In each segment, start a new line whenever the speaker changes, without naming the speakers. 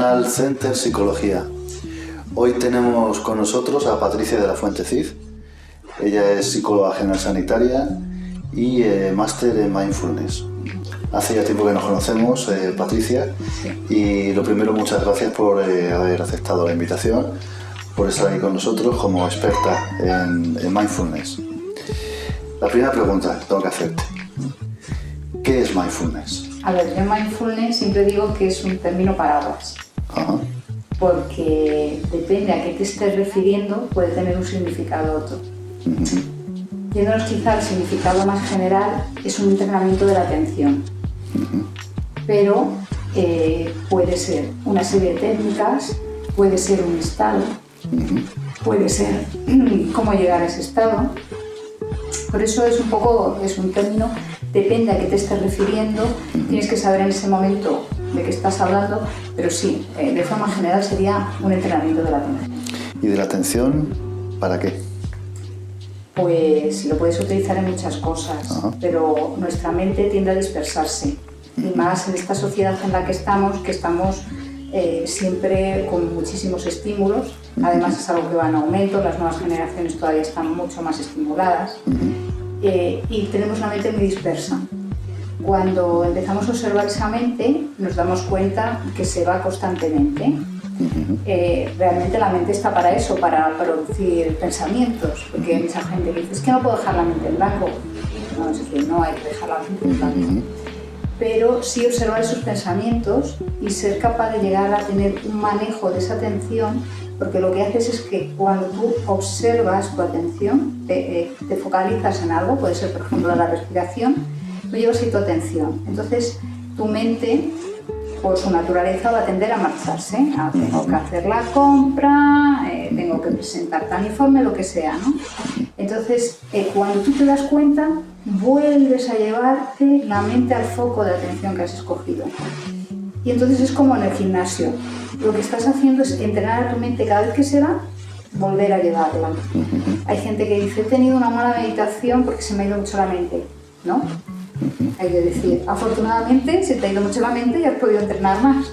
Canal Center Psicología. Hoy tenemos con nosotros a Patricia de la Fuente Cid. Ella es psicóloga general sanitaria y máster en Mindfulness. Hace ya tiempo que nos conocemos, Patricia, y lo primero, muchas gracias por haber aceptado la invitación, por estar aquí con nosotros como experta en Mindfulness. La primera pregunta que tengo que hacerte: ¿qué es Mindfulness?
A ver, yo Mindfulness siempre digo que es un término paraguas.
Ajá.
Porque depende a qué te estés refiriendo, puede tener un significado otro. Yéndonos quizá al significado más general, es un entrenamiento de la atención. Pero puede ser una serie de técnicas, puede ser un estado, puede ser cómo llegar a ese estado. Por eso es un término, depende a qué te estés refiriendo, tienes que saber en ese momento de qué estás hablando, pero sí, de forma general sería un entrenamiento de la atención.
¿Y de la atención para qué?
Pues lo puedes utilizar en muchas cosas, pero nuestra mente tiende a dispersarse, y más en esta sociedad en la que estamos siempre con muchísimos estímulos. Además es algo que va en aumento, las nuevas generaciones todavía están mucho más estimuladas, y tenemos una mente muy dispersa. Cuando empezamos a observar esa mente, nos damos cuenta que se va constantemente. Realmente la mente está para eso, para producir pensamientos, porque hay mucha gente que dice: es que no puedo dejar la mente en blanco. No, es que no hay que dejar la mente en blanco. Pero sí observar esos pensamientos y ser capaz de llegar a tener un manejo de esa atención, porque lo que haces es que cuando tú observas tu atención, te focalizas en algo, puede ser por ejemplo la respiración, tú llevas ahí tu atención. Entonces tu mente, por su naturaleza, va a tender a marcharse. Tengo que hacer la compra, tengo que presentar tal informe, lo que sea, ¿no? Entonces, cuando tú te das cuenta, vuelves a llevarte la mente al foco de atención que has escogido. Y entonces es como en el gimnasio. Lo que estás haciendo es entrenar a tu mente cada vez que se va, volver a llevarla. Hay gente que dice: he tenido una mala meditación porque se me ha ido mucho la mente. ¿No? Hay que decir, afortunadamente se te ha ido mucho la mente y has podido entrenar más.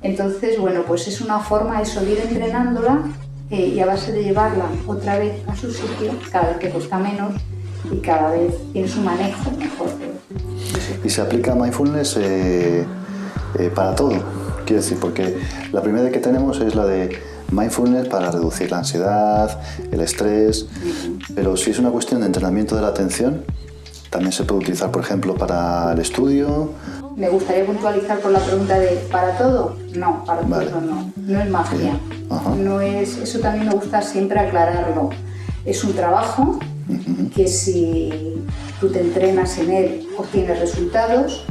Entonces, bueno, pues es una forma eso, de ir entrenándola y a base de llevarla otra vez a su sitio, cada vez que cuesta menos y cada vez tienes un manejo mejor.
¿Y se aplica Mindfulness para todo? Quiero decir, porque la primera que tenemos es la de Mindfulness para reducir la ansiedad, el estrés, pero si es una cuestión de entrenamiento de la atención, también se puede utilizar, por ejemplo, para el estudio.
Me gustaría puntualizar por la pregunta de ¿para todo? No, para todo no. No es magia. No es, eso también me gusta siempre aclararlo. Es un trabajo que si tú te entrenas en él, obtienes resultados.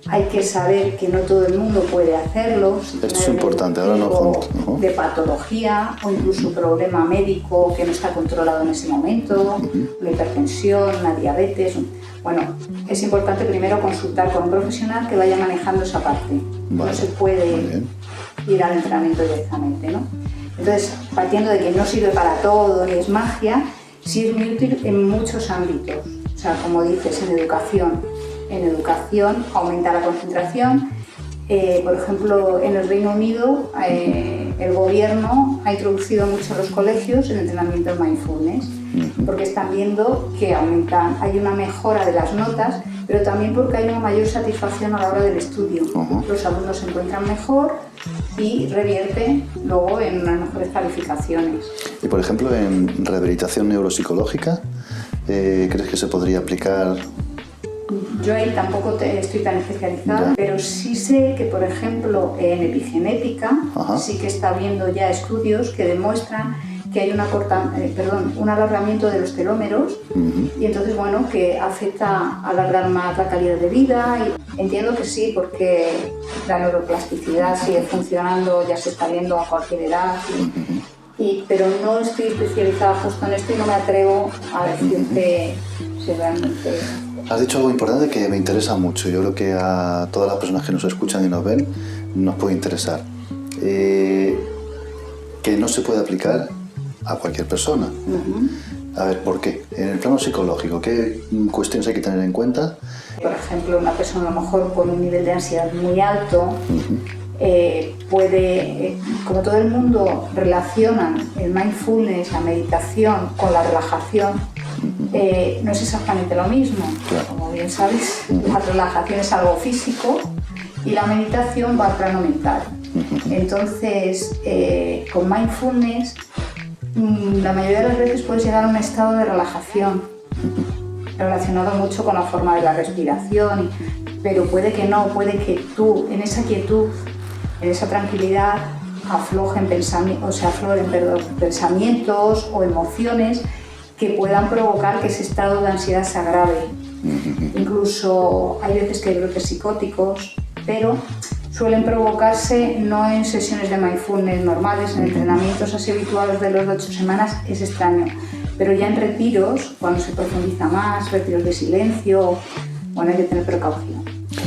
Hay que saber que no todo el mundo puede hacerlo. Si
esto es importante, ahora no.
De patología o incluso problema médico que no está controlado en ese momento, una hipertensión, una diabetes. Bueno, es importante primero consultar con un profesional que vaya manejando esa parte. No se puede ir al entrenamiento directamente, ¿no? Entonces, partiendo de que no sirve para todo ni es magia, sí es muy útil en muchos ámbitos. O sea, como dices, en educación. En educación aumenta la concentración. Por ejemplo, en el Reino Unido el gobierno ha introducido mucho en los colegios el entrenamiento de Mindfulness, porque están viendo que hay una mejora de las notas, pero también porque hay una mayor satisfacción a la hora del estudio. Los alumnos se encuentran mejor y revierte luego en unas mejores calificaciones.
Y por ejemplo, en rehabilitación neuropsicológica, ¿crees que se podría aplicar?
Yo ahí tampoco estoy tan especializada, pero sí sé que, por ejemplo, en epigenética sí que está habiendo ya estudios que demuestran que hay un alargamiento de los telómeros y entonces, bueno, que afecta a alargar más la calidad de vida. Y entiendo que sí, porque la neuroplasticidad sigue funcionando, ya se está viendo a cualquier edad. Pero no estoy especializada justo en esto y no me atrevo a decirte si realmente...
Has dicho algo importante que me interesa mucho. Yo creo que a todas las personas que nos escuchan y nos ven nos puede interesar. Que no se puede aplicar a cualquier persona. A ver, ¿por qué? En el plano psicológico, ¿qué cuestiones hay que tener en cuenta?
Por ejemplo, una persona a lo mejor con un nivel de ansiedad muy alto, como todo el mundo relacionan el mindfulness, la meditación con la relajación, no es exactamente lo mismo. Como bien sabes, la relajación es algo físico y la meditación va al plano mental. Entonces, con mindfulness, la mayoría de las veces puedes llegar a un estado de relajación, relacionado mucho con la forma de la respiración, pero puede que no, puede que tú, en esa quietud, en esa tranquilidad, afloren pensamientos o emociones que puedan provocar que ese estado de ansiedad se agrave. Incluso hay veces que hay brotes psicóticos, pero suelen provocarse no en sesiones de mindfulness normales, en entrenamientos así habituales de los 8 semanas es extraño, pero ya en retiros, cuando se profundiza más, retiros de silencio, bueno, hay que tener precaución.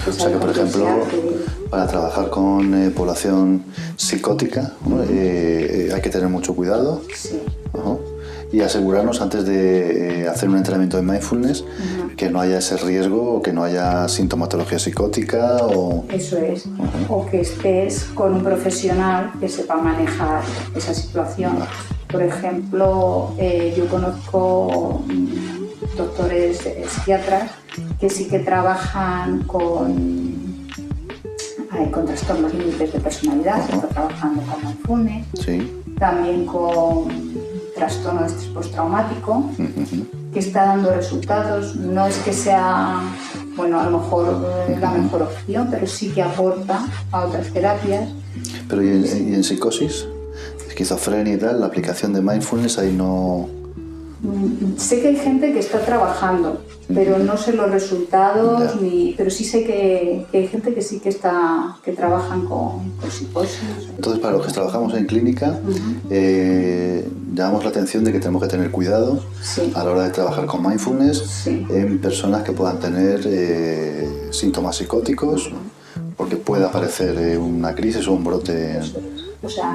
O sea que, por ejemplo, para trabajar con población psicótica, ¿no? Hay que tener mucho cuidado.
Sí.
Y asegurarnos antes de hacer un entrenamiento de mindfulness que no haya ese riesgo o que no haya sintomatología psicótica o...
Eso es, o que estés con un profesional que sepa manejar esa situación. Por ejemplo, yo conozco doctores psiquiatras que sí que trabajan con trastornos límites de personalidad, se está trabajando con mindfulness, también con trastorno de estrés postraumático, que está dando resultados. No es que sea, bueno, a lo mejor la mejor opción, pero sí que aporta a otras terapias.
Pero ¿y en psicosis? Esquizofrenia y tal, la aplicación de mindfulness ahí no...
Sé que hay gente que está trabajando, pero no sé los resultados, pero sí sé que hay gente que sí que trabajan con psicosis.
Entonces, para los que trabajamos en clínica, llamamos la atención de que tenemos que tener cuidado a la hora de trabajar con mindfulness en personas que puedan tener síntomas psicóticos, porque puede aparecer una crisis o un brote.
O sea,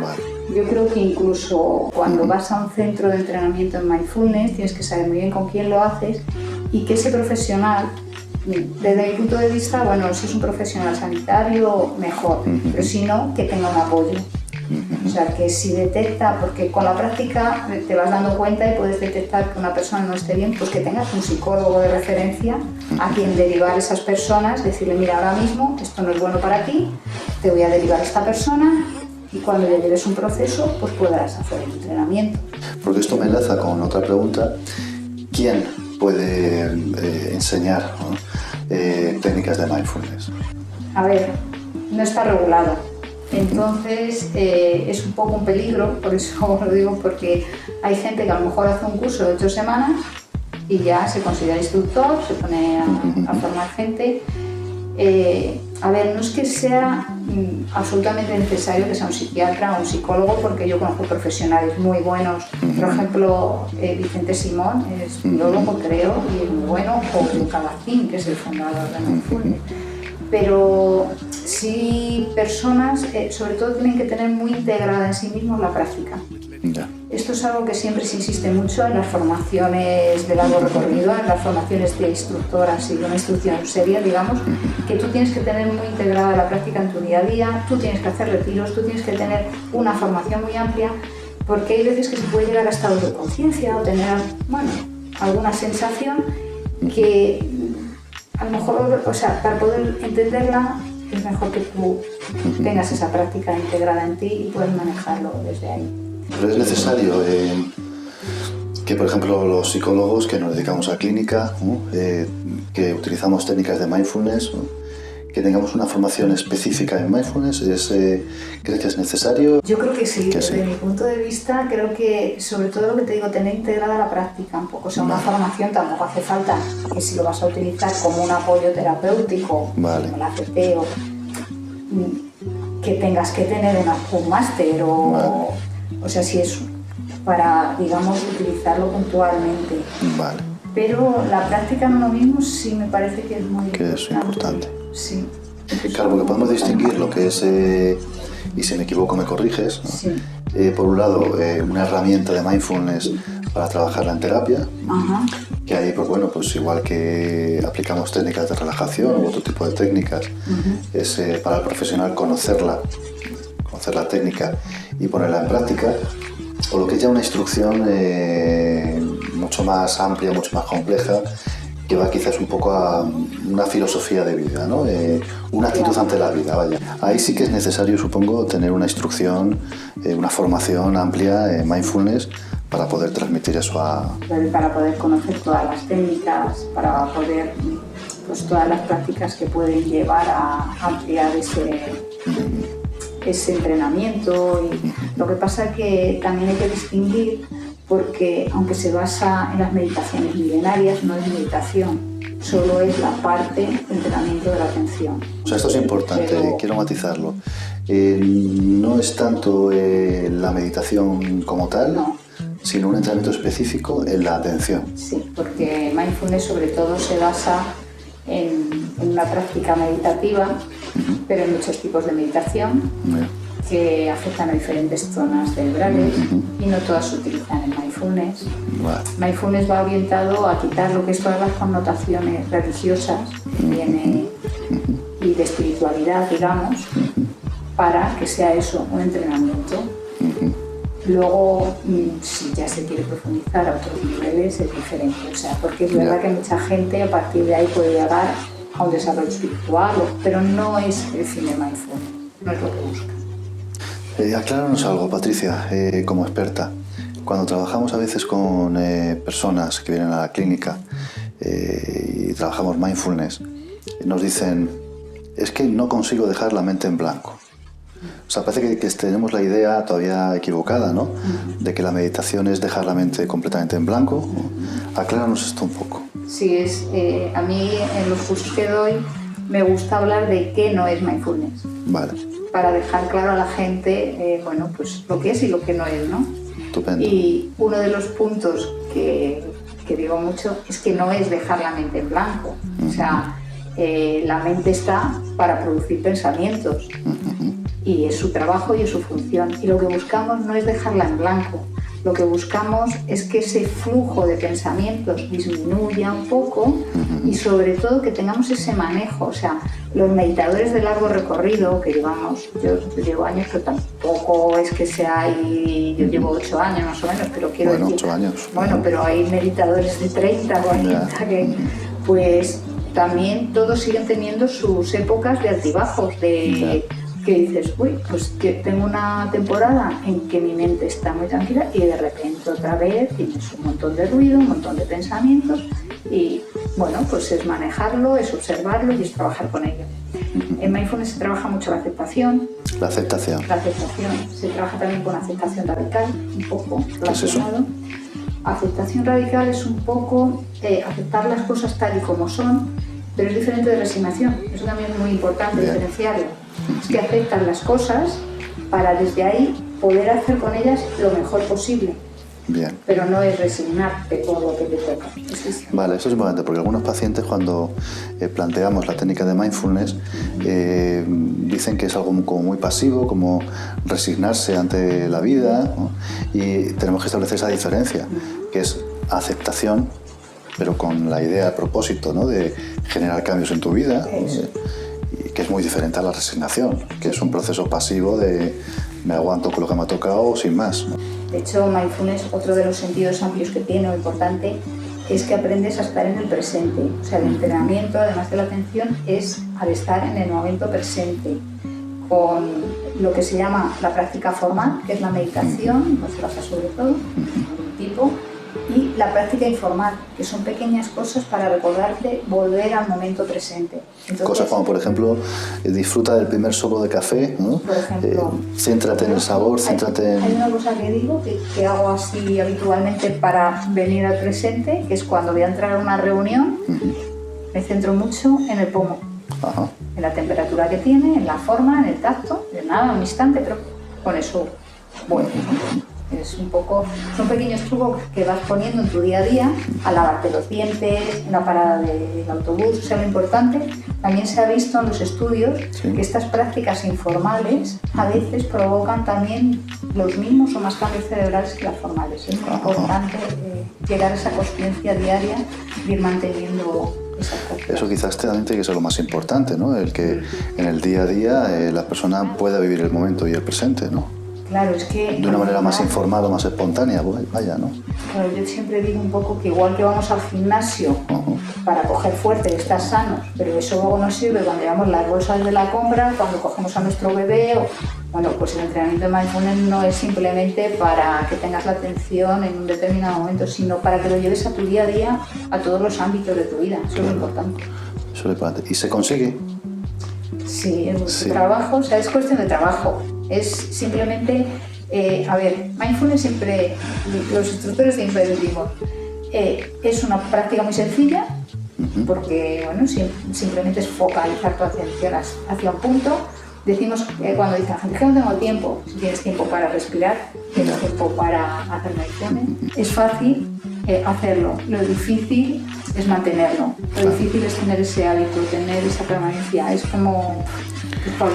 yo creo que incluso cuando vas a un centro de entrenamiento en mindfulness tienes que saber muy bien con quién lo haces y que ese profesional, desde mi punto de vista, bueno, si es un profesional sanitario, mejor, pero si no, que tenga un apoyo. O sea, que si detecta, porque con la práctica te vas dando cuenta y puedes detectar que una persona no esté bien, pues que tengas un psicólogo de referencia a quien derivar esas personas, decirle, mira, ahora mismo esto no es bueno para ti, te voy a derivar a esta persona. Y cuando ya lleves un proceso, pues podrás hacer el entrenamiento.
Porque esto me enlaza con otra pregunta. ¿Quién puede enseñar técnicas de mindfulness?
A ver, no está regulado. Entonces es un poco un peligro, por eso lo digo, porque hay gente que a lo mejor hace un curso de 8 semanas y ya se considera instructor, se pone a formar gente. A ver, no es que sea absolutamente necesario que sea un psiquiatra o un psicólogo, porque yo conozco profesionales muy buenos. Por ejemplo, Vicente Simón es biólogo, creo, y es muy bueno, o Luca Bacín, que es el fundador de Mindfulness. Pero sí, personas, sobre todo, tienen que tener muy integrada en sí mismos la práctica. Esto es algo que siempre se insiste mucho en las formaciones de largo recorrido, en las formaciones de instructoras y de una instrucción seria, digamos, que tú tienes que tener muy integrada la práctica en tu día a día, tú tienes que hacer retiros, tú tienes que tener una formación muy amplia, porque hay veces que se puede llegar a estados de conciencia o tener, bueno, alguna sensación que a lo mejor, o sea, para poder entenderla es mejor que tú tengas esa práctica integrada en ti y puedas manejarlo desde ahí.
Pero es necesario que, por ejemplo, los psicólogos que nos dedicamos a clínica, que utilizamos técnicas de mindfulness, que tengamos una formación específica en mindfulness. ¿Crees que es necesario?
Yo creo que sí, desde mi punto de vista, creo que, sobre todo lo que te digo, tener integrada la práctica un poco. O sea, una formación tampoco hace falta que si lo vas a utilizar como un apoyo terapéutico, como la ACT, que tengas que tener un máster o sea, si es para, digamos, utilizarlo puntualmente. Pero la práctica en uno mismo sí me parece que es muy importante. Sí.
Claro, porque podemos distinguir lo que es, y si me equivoco me corriges, ¿no? Por un lado, una herramienta de mindfulness para trabajarla en terapia.
Ajá.
Que ahí, pues bueno, pues igual que aplicamos técnicas de relajación u otro tipo de técnicas, es para el profesional conocer la técnica y ponerla en práctica, o lo que es ya una instrucción mucho más amplia, mucho más compleja, que va quizás un poco a una filosofía de vida, ¿no? Una actitud ante la vida, vaya. Ahí sí que es necesario, supongo, tener una instrucción, una formación amplia en mindfulness para poder transmitir eso a...
Para poder conocer todas las técnicas, para poder, pues todas las prácticas que pueden llevar a ampliar ese entrenamiento. Y lo que pasa es que también hay que distinguir, porque aunque se basa en las meditaciones milenarias, no es meditación, solo es la parte de entrenamiento de la atención.
O sea, esto es importante, quiero matizarlo. No es tanto la meditación como tal,
no,
sino un entrenamiento específico en la atención.
Sí, porque mindfulness sobre todo se basa en una práctica meditativa, pero hay muchos tipos de meditación que afectan a diferentes zonas cerebrales y no todas se utilizan en mindfulness. Mindfulness va orientado a quitar lo que es todas las connotaciones religiosas que tiene y de espiritualidad, digamos, para que sea eso, un entrenamiento. Luego, si ya se quiere profundizar a otros niveles, es diferente. O sea, porque es verdad que mucha gente a partir de ahí puede llegar a un desarrollo espiritual, pero no es el fin de mindfulness, no es lo que busca.
Acláranos algo, Patricia, como experta. Cuando trabajamos a veces con personas que vienen a la clínica y trabajamos mindfulness, nos dicen, es que no consigo dejar la mente en blanco. O sea, parece que tenemos la idea todavía equivocada, ¿no? De que la meditación es dejar la mente completamente en blanco. Acláranos esto un poco.
Sí, a mí en los cursos que doy me gusta hablar de qué no es mindfulness.
Vale.
Para dejar claro a la gente, bueno, pues lo que es y lo que no es, ¿no?
Estupendo.
Y uno de los puntos que digo mucho es que no es dejar la mente en blanco. O sea, la mente está para producir pensamientos. Y es su trabajo y es su función. Y lo que buscamos no es dejarla en blanco. Lo que buscamos es que ese flujo de pensamientos disminuya un poco y sobre todo que tengamos ese manejo. O sea, los meditadores de largo recorrido, que llevamos, yo llevo años, pero tampoco es que sea ahí, yo llevo 8 años más o menos, pero quiero
decir...
8
años.
Bueno, pero hay meditadores de 30, 40 que, pues también todos siguen teniendo sus épocas de altibajos, de... que dices, uy, pues que tengo una temporada en que mi mente está muy tranquila y de repente otra vez tienes un montón de ruido, un montón de pensamientos y bueno, pues es manejarlo, es observarlo y es trabajar con ello. En mindfulness se trabaja mucho la aceptación.
La aceptación.
La aceptación. Se trabaja también con aceptación radical, un poco relacionado. ¿Qué es eso? Aceptación radical es un poco aceptar las cosas tal y como son, pero es diferente de resignación. Eso también es muy importante diferenciarlo. Es que aceptas las cosas para desde ahí poder hacer con ellas lo mejor posible.
Bien.
Pero no es resignarte por lo que te toca.
Vale, eso es importante porque algunos pacientes cuando planteamos la técnica de mindfulness dicen que es algo como muy pasivo, como resignarse ante la vida, ¿no? Y tenemos que establecer esa diferencia, que es aceptación, pero con la idea, el propósito, ¿no? De generar cambios en tu vida, y que es muy diferente a la resignación, que es un proceso pasivo de me aguanto con lo que me ha tocado sin más, ¿no?
De hecho, mindfulness, otro de los sentidos amplios que tiene, o importante, es que aprendes a estar en el presente. O sea, el entrenamiento, además de la atención, es al estar en el momento presente, con lo que se llama la práctica formal, que es la meditación, no se basa sobre todo, un tipo, y la práctica informal, que son pequeñas cosas para recordarte volver al momento presente. Entonces,
cosas como, por ejemplo, disfruta del primer sorbo de café, ¿no?
Por ejemplo,
céntrate en el sabor, céntrate en...
Hay una cosa que digo, que hago así habitualmente para venir al presente, que es cuando voy a entrar a una reunión, me centro mucho en el pomo, en la temperatura que tiene, en la forma, en el tacto, de nada, un instante, pero con eso bueno. Es un poco, son pequeños trucos que vas poniendo en tu día a día, a lavarte los dientes, en la parada del autobús. O sea, lo importante, también se ha visto en los estudios que estas prácticas informales a veces provocan también los mismos o más cambios cerebrales que las formales. Es muy importante llegar a esa conciencia diaria de ir manteniendo esas cosas.
Eso quizás también tiene que ser lo más importante, ¿no? El que en el día a día la persona pueda vivir el momento y el presente, ¿no?
Claro, es que...
De una manera más informada, más espontánea, vaya, ¿no?
Claro, yo siempre digo un poco que igual que vamos al gimnasio para coger fuerza y estar sanos, pero eso luego nos sirve cuando llevamos las bolsas de la compra, cuando cogemos a nuestro bebé, bueno, pues el entrenamiento de mindfulness no es simplemente para que tengas la atención en un determinado momento, sino para que lo lleves a tu día a día, a todos los ámbitos de tu vida. Eso es lo importante.
Eso es lo importante. ¿Y se consigue?
Sí, es mucho trabajo, o sea, es cuestión de trabajo. Es simplemente, a ver, mindfulness siempre, los instructores siempre decimos, es una práctica muy sencilla, porque bueno, simplemente es focalizar tu atención hacia un punto. Decimos, cuando dice la gente que no tengo tiempo, si tienes tiempo para respirar, tienes tiempo para hacer mindfulness, es fácil hacerlo. Lo difícil es mantenerlo. Lo difícil es tener ese hábito, tener esa permanencia. Es como...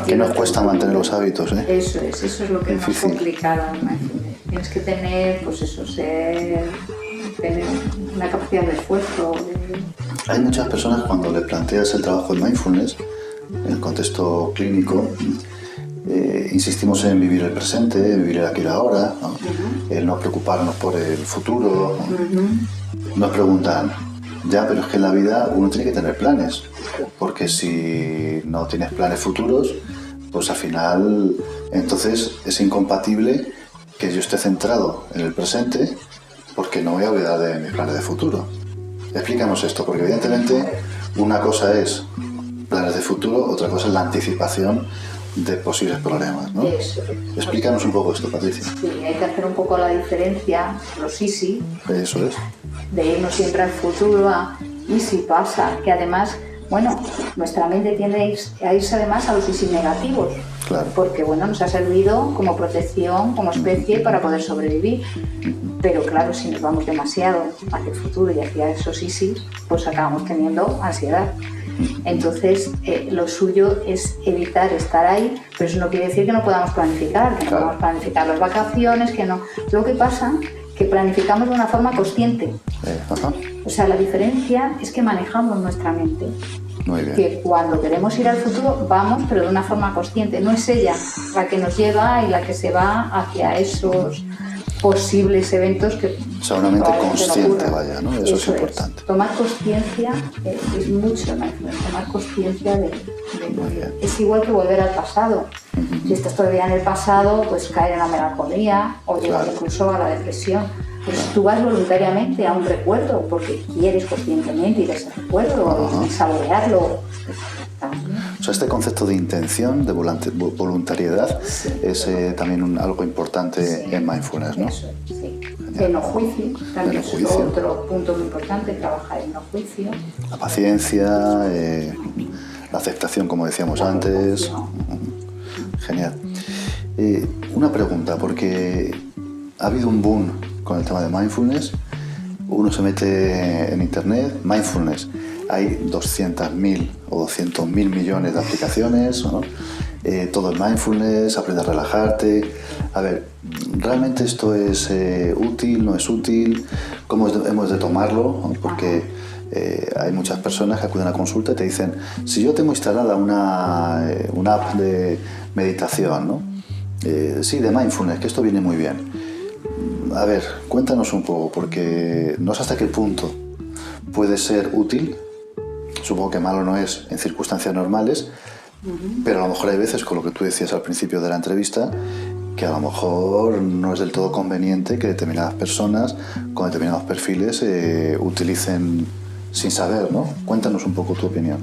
Que nos cuesta mantener los hábitos, ¿eh?
Eso es lo que es más complicado en mindfulness. Tienes que tener, pues eso, tener una capacidad de esfuerzo.
Hay muchas personas cuando le planteas el trabajo de mindfulness, en el contexto clínico, insistimos en vivir el presente, vivir el aquí y el ahora, ¿no? El no preocuparnos por el futuro. Nos preguntan, ya, pero es que en la vida uno tiene que tener planes, porque si no tienes planes futuros, pues al final entonces es incompatible que yo esté centrado en el presente, porque no voy a olvidar de mis planes de futuro. Explícanos esto, porque evidentemente una cosa es planes de futuro, otra cosa es la anticipación de posibles problemas, ¿no? Explícanos un poco esto, Patricia.
Sí, hay que hacer un poco la diferencia, los easy.
Eso es.
De irnos siempre al futuro y si pasa, que además, bueno, nuestra mente tiende a irse además a los easy negativos.
Claro.
Porque bueno, nos ha servido como protección, como especie para poder sobrevivir. Pero claro, si nos vamos demasiado hacia el futuro y hacia esos easy, pues acabamos teniendo ansiedad. Entonces, lo suyo es evitar estar ahí, pero eso no quiere decir que no podamos planificar, que no podamos planificar las vacaciones, que no. Lo que pasa que planificamos de una forma consciente. O sea, la diferencia es que manejamos nuestra mente.
Muy bien.
Que cuando queremos ir al futuro vamos, pero de una forma consciente. No es ella la que nos lleva y la que se va hacia esos posibles eventos que...
O sea, una mente consciente, vaya, ¿no? Eso es importante.
Tomar conciencia es mucho más. Tomar conciencia de es igual que volver al pasado. Si estás todavía en el pasado, pues caer en la melancolía o llegar incluso a la depresión. Pero si tú vas voluntariamente a un recuerdo porque quieres conscientemente ir a ese recuerdo y saborearlo, pues,
o sea, este concepto de intención, de voluntariedad, es también algo importante en mindfulness, ¿no?
Eso, sí. El no juicio también es otro punto muy importante, trabajar en no juicio.
La paciencia, la aceptación, como decíamos antes. Genial. Una pregunta, porque ha habido un boom con el tema de mindfulness. Uno se mete en internet, mindfulness. Hay 200.000 o 200.000 millones de aplicaciones, ¿no? Todo es mindfulness, aprende a relajarte. A ver, ¿realmente esto es útil, no es útil? ¿Cómo hemos de tomarlo? ¿No? Porque hay muchas personas que acuden a consulta y te dicen, si yo tengo instalada una app de meditación, ¿no? Sí, de mindfulness, que esto viene muy bien. A ver, cuéntanos un poco, porque no sé hasta qué punto puede ser útil. Supongo que malo no es en circunstancias normales, pero a lo mejor hay veces, con lo que tú decías al principio de la entrevista, que a lo mejor no es del todo conveniente que determinadas personas con determinados perfiles utilicen sin saber, ¿no? Cuéntanos un poco tu opinión.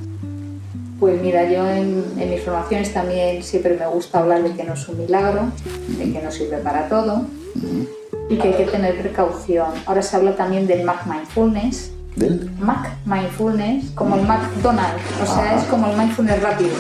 Pues mira, yo en mis formaciones también siempre me gusta hablar de que no es un milagro, de que no sirve para todo y que hay que tener precaución. Ahora se habla también del mindfulness,
¿Del?
Mindfulness, como el McDonald's, o sea, es como el mindfulness rápido,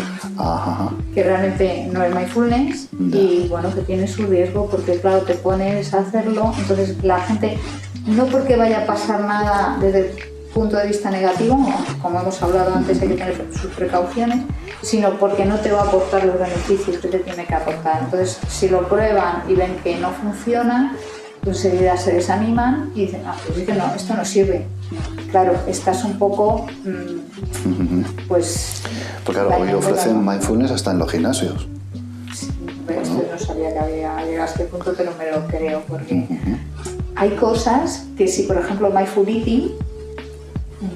que realmente no es mindfulness y bueno, que tiene su riesgo porque claro, te pones a hacerlo, entonces la gente, no porque vaya a pasar nada desde el punto de vista negativo, como hemos hablado antes, hay que tener sus precauciones, sino porque no te va a aportar los beneficios que te tiene que aportar. Entonces, si lo prueban y ven que no funciona, pues enseguida se desaniman y dicen, pues es que no, esto no sirve. Claro, estás un poco, pues...
Porque claro, hoy ofrecen mindfulness hasta en los gimnasios.
Sí, esto no sabía que había llegado a este punto, pero me lo creo, porque hay cosas que si, por ejemplo, mindful eating,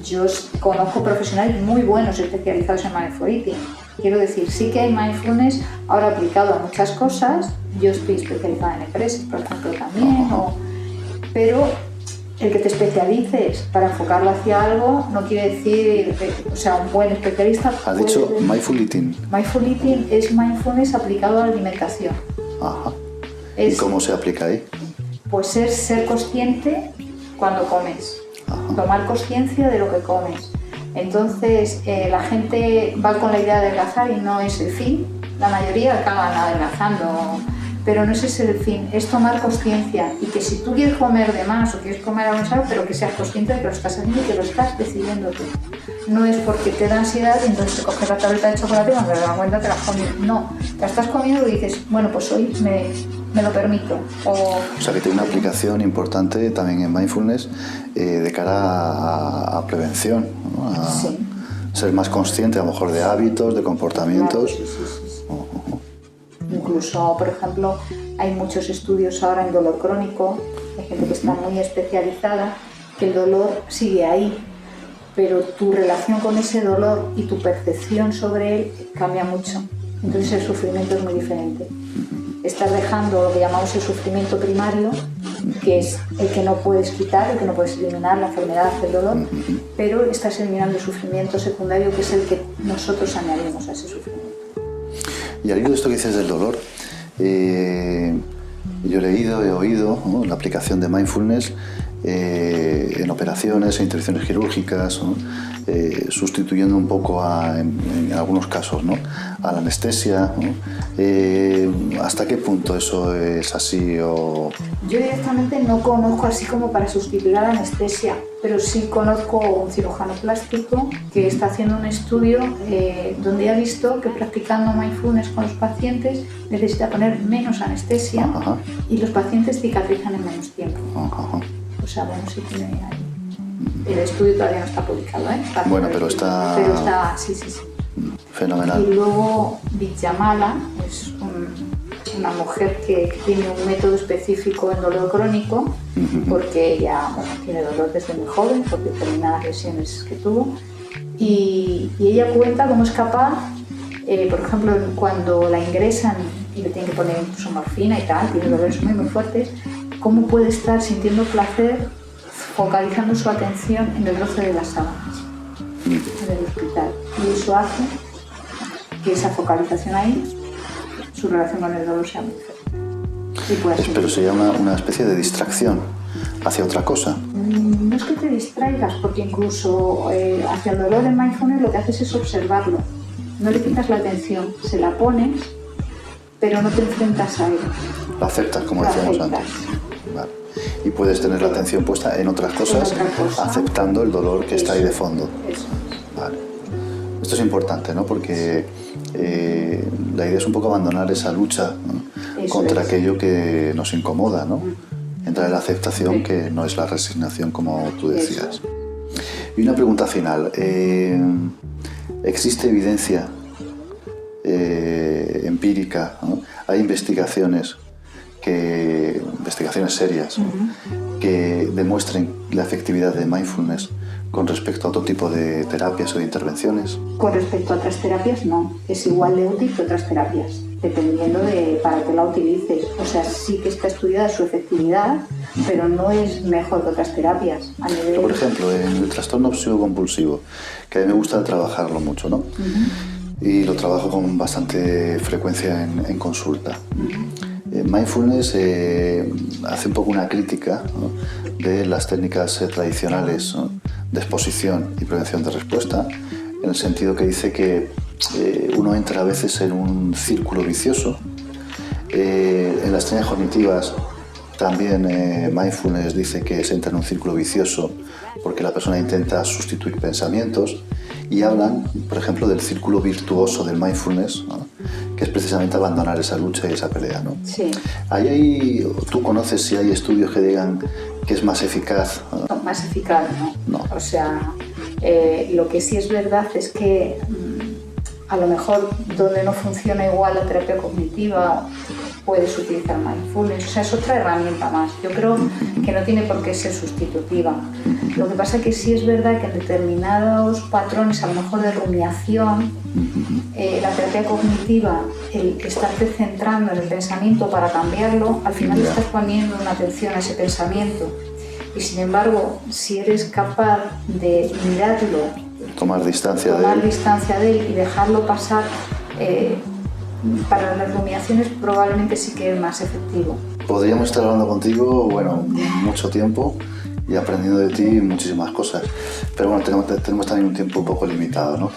yo conozco profesionales muy buenos especializados en mindful eating. Quiero decir, sí que hay mindfulness ahora aplicado a muchas cosas. Yo estoy especializada en empresas, por ejemplo, también, pero el que te especialices para enfocarlo hacia algo no quiere decir, o sea, un buen especialista...
¿Has dicho mindful eating?
Mindful eating es mindfulness aplicado a la alimentación.
¿Y cómo se aplica ahí?
Pues es ser consciente cuando comes, tomar conciencia de lo que comes. Entonces, la gente va con la idea de adelgazar y no es el fin. La mayoría acaban adelgazando, pero no ese es el fin, es tomar conciencia y que si tú quieres comer de más o quieres comer algo más, pero que seas consciente de que lo estás haciendo y que lo estás decidiendo tú. No es porque te da ansiedad y entonces te coges la tableta de chocolate y cuando te das cuenta te la comes. No, te la estás comiendo y dices, bueno, pues hoy me lo permito. O
sea que tiene una aplicación importante también en mindfulness de cara a prevención, ¿no? A ser más consciente a lo mejor de hábitos, de comportamientos.
Claro, sí. Incluso, por ejemplo, hay muchos estudios ahora en dolor crónico, hay gente que está muy especializada, que el dolor sigue ahí, pero tu relación con ese dolor y tu percepción sobre él cambia mucho. Entonces el sufrimiento es muy diferente. Estás dejando lo que llamamos el sufrimiento primario, que es el que no puedes quitar, el que no puedes eliminar, la enfermedad, el dolor, pero estás eliminando el sufrimiento secundario, que es el que nosotros añadimos a ese sufrimiento.
Y al hilo de esto que dices del dolor, yo he leído, he oído, ¿no?, la aplicación de mindfulness en operaciones e intervenciones quirúrgicas, ¿no?, sustituyendo un poco en algunos casos, ¿no?, a la anestesia, ¿no? ¿Hasta qué punto eso es así? Yo
directamente no conozco así como para sustituir a la anestesia, pero sí conozco un cirujano plástico que está haciendo un estudio donde ha visto que practicando mindfulness con los pacientes necesita poner menos anestesia y los pacientes cicatrizan en menos tiempo. O sea, bueno, sí tiene ahí. El estudio todavía no está publicado, ¿eh?
Bueno, pero está...
Sí.
Fenomenal.
Y luego Vijamala es una mujer que tiene un método específico en dolor crónico, porque ella tiene dolor desde muy joven por determinadas lesiones que tuvo, y ella cuenta cómo es capaz, por ejemplo, cuando la ingresan y le tienen que poner incluso morfina y tal, tiene dolores muy fuertes, cómo puede estar sintiendo placer focalizando su atención en el roce de las sábanas en el hospital, y eso hace que esa focalización ahí, su relación con el dolor sea muy fuerte.
Pero sería una especie de distracción hacia otra cosa.
No es que te distraigas, porque incluso hacia el dolor en mindfulness lo que haces es observarlo. No le quitas la atención, se la pones, pero no te enfrentas a él.
Lo aceptas, como decíamos antes. Vale. Y puedes tener la atención puesta en otras cosas, aceptando el dolor que está ahí de fondo.
Eso.
Vale. Esto es importante, ¿no? Porque la idea es un poco abandonar esa lucha, ¿no?, contra aquello que nos incomoda, ¿no? Entrar en la aceptación, que no es la resignación, como tú decías. Y una pregunta final. ¿Existe evidencia empírica, ¿no? Hay investigaciones serias, ¿no?, que demuestren la efectividad de mindfulness con respecto a otro tipo de terapias o de intervenciones?
Con respecto a otras terapias, no. Es igual de útil que otras terapias, dependiendo de para qué la utilices. O sea, sí que está estudiada su efectividad, pero no es mejor que otras terapias.
Por ejemplo, en el trastorno obsesivo-compulsivo, que a mí me gusta trabajarlo mucho, ¿no? Y lo trabajo con bastante frecuencia en consulta. Mindfulness hace un poco una crítica, ¿no?, de las técnicas tradicionales, ¿no?, de exposición y prevención de respuesta, en el sentido que dice que uno entra a veces en un círculo vicioso. En las técnicas cognitivas también mindfulness dice que se entra en un círculo vicioso porque la persona intenta sustituir pensamientos, y hablan, por ejemplo, del círculo virtuoso del mindfulness, ¿no? Que es precisamente abandonar esa lucha y esa pelea, ¿no?
Sí.
¿Tú conoces si hay estudios que digan que es más eficaz?
No, más eficaz, ¿no?
No.
O sea, lo que sí es verdad es que a lo mejor donde no funciona igual la terapia cognitiva puedes utilizar mindfulness, o sea, es otra herramienta más. Yo creo que no tiene por qué ser sustitutiva. Lo que pasa es que sí es verdad que en determinados patrones, a lo mejor de rumiación, la terapia cognitiva, el estarte centrando en el pensamiento para cambiarlo, al final estás poniendo una atención a ese pensamiento. Y sin embargo, si eres capaz de mirarlo,
tomar distancia de él
y dejarlo pasar, para las rumiaciones probablemente sí que es más efectivo.
Podríamos estar hablando contigo, bueno, mucho tiempo y aprendiendo de ti muchísimas cosas. Pero bueno, tenemos también un tiempo un poco limitado, ¿no?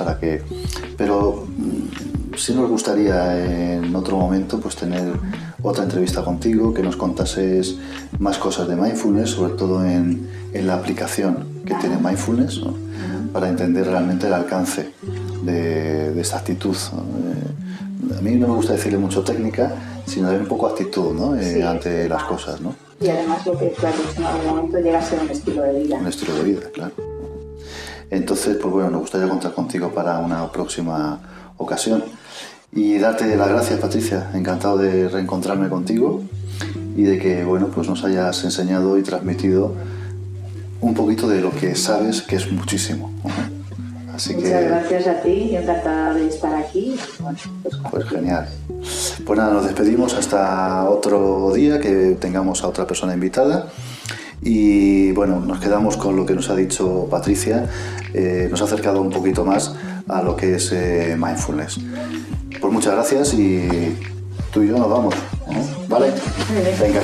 Pero sí nos gustaría en otro momento pues tener otra entrevista contigo, que nos contases más cosas de mindfulness, sobre todo en la aplicación que tiene mindfulness, ¿no? Para entender realmente el alcance de esta actitud, ¿no? A mí no me gusta decirle mucho técnica, sino de un poco actitud, ¿no?
Sí,
ante las cosas, ¿no?
Y además lo que tú has dicho en algún momento llega a ser un estilo de vida.
Un estilo de vida, claro. Entonces, pues bueno, nos gustaría contar contigo para una próxima ocasión. Y darte las gracias, Patricia. Encantado de reencontrarme contigo y de que, bueno, pues nos hayas enseñado y transmitido un poquito de lo que sabes, que es muchísimo, ¿no?
Muchas gracias a ti, yo encantada de estar aquí. Bueno,
pues genial. Pues nada, nos despedimos hasta otro día, que tengamos a otra persona invitada. Y bueno, nos quedamos con lo que nos ha dicho Patricia. Nos ha acercado un poquito más a lo que es mindfulness. Pues muchas gracias y tú y yo nos vamos, ¿no? ¿Vale? Venga.